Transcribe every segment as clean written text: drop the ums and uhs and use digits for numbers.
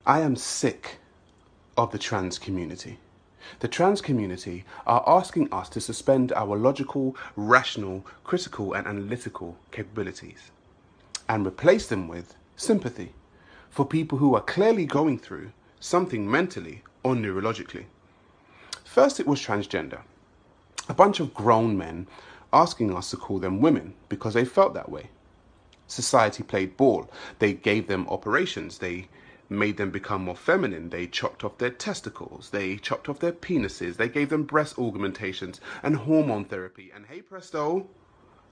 I am sick of the trans community. The trans community are asking us to suspend our logical, rational, critical, and analytical capabilities and replace them with sympathy for people who are clearly going through something mentally or neurologically. First, it was transgender. A bunch of grown men asking us to call them women because they felt that way. Society played ball. They gave them operations. They made them become more feminine. They chopped off their testicles. They chopped off their penises. They gave them breast augmentations and hormone therapy. And hey presto,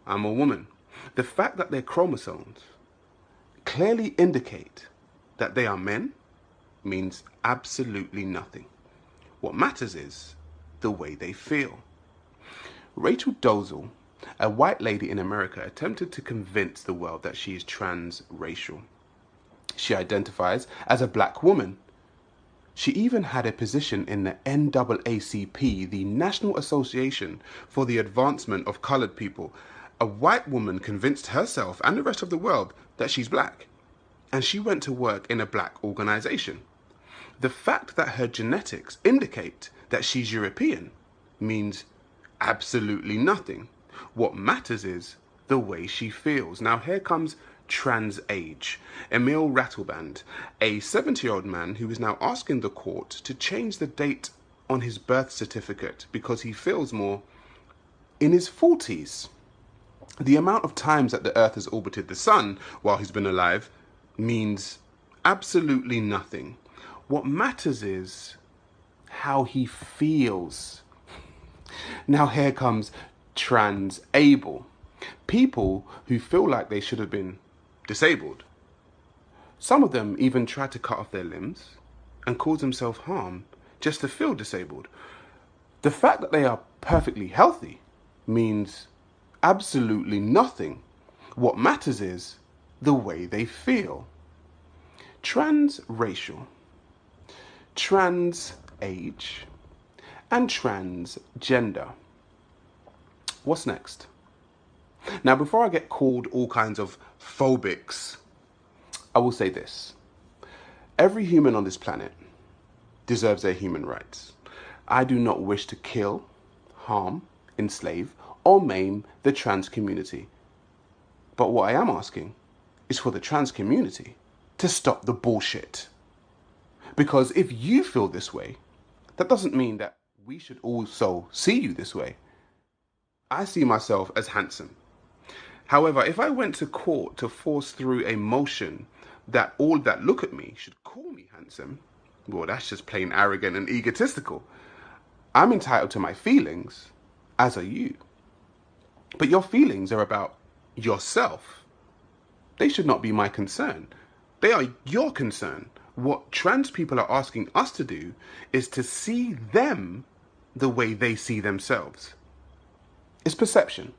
I'm a woman. The fact that their chromosomes clearly indicate that they are men means absolutely nothing. What matters is the way they feel. Rachel Dolezal, a white lady in America, attempted to convince the world that she is transracial. She identifies as a black woman. She even had a position in the NAACP, the National Association for the Advancement of Colored People. A white woman convinced herself and the rest of the world that she's black, and she went to work in a black organization. The fact that her genetics indicate that she's European means absolutely nothing. What matters is the way she feels. Now here comes trans age. Emil Rattleband, a 70-year-old man who is now asking the court to change the date on his birth certificate because he feels more in his 40s. The amount of times that the earth has orbited the sun while he's been alive means absolutely nothing. What matters is how he feels. Now here comes trans-able. People who feel like they should have been disabled. Some of them even try to cut off their limbs and cause themselves harm just to feel disabled. The fact that they are perfectly healthy means absolutely nothing. What matters is the way they feel. Transracial, trans age, and transgender. What's next? Now, before I get called all kinds of phobics, I will say this. Every human on this planet deserves their human rights. I do not wish to kill, harm, enslave, or maim the trans community. But what I am asking is for the trans community to stop the bullshit. Because if you feel this way, that doesn't mean that we should also see you this way. I see myself as handsome. However, if I went to court to force through a motion that all that look at me should call me handsome, well, that's just plain arrogant and egotistical. I'm entitled to my feelings, as are you. But your feelings are about yourself. They should not be my concern. They are your concern. What trans people are asking us to do is to see them the way they see themselves. It's perception.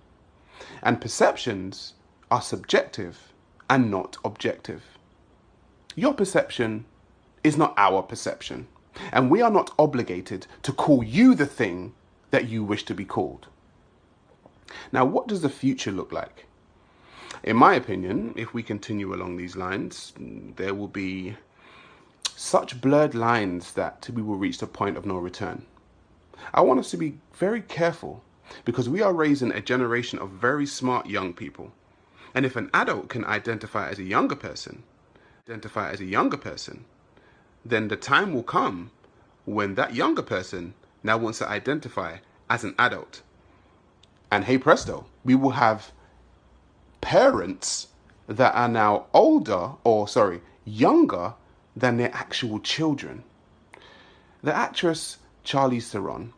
And perceptions are subjective and not objective. Your perception is not our perception. And we are not obligated to call you the thing that you wish to be called. Now, what does the future look like? In my opinion, if we continue along these lines, there will be such blurred lines that we will reach the point of no return. I want us to be very careful because we are raising a generation of very smart young people. And if an adult can identify as a younger person, then the time will come when that younger person now wants to identify as an adult. And hey presto, we will have parents that are now younger than their actual children. The actress Charlize Theron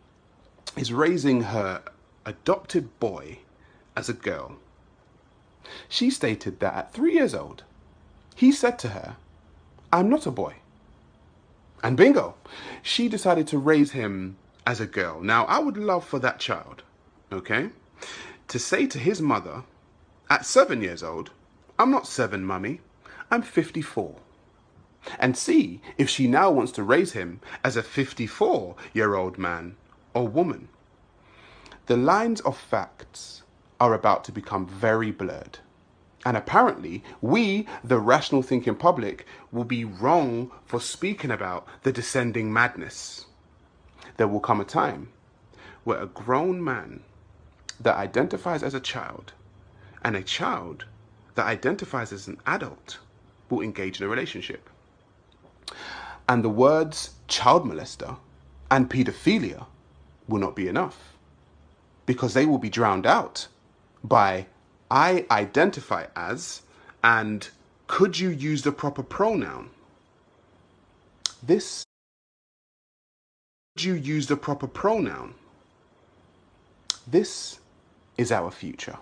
is raising her adopted boy as a girl. She stated that at 3 years old, he said to her, "I'm not a boy." And bingo, she decided to raise him as a girl. Now, I would love for that child, okay, to say to his mother at 7 years old, "I'm not 7, mummy, I'm 54. And see if she now wants to raise him as a 54-year-old man or woman. The lines of facts are about to become very blurred. And apparently, we, the rational thinking public, will be wrong for speaking about the descending madness. There will come a time where a grown man that identifies as a child and a child that identifies as an adult will engage in a relationship. And the words child molester and paedophilia will not be enough, because they will be drowned out by I identify as and could you use the proper pronoun? This, could you use the proper pronoun? This is our future.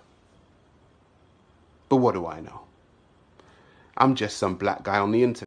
But what do I know? I'm just some black guy on the internet.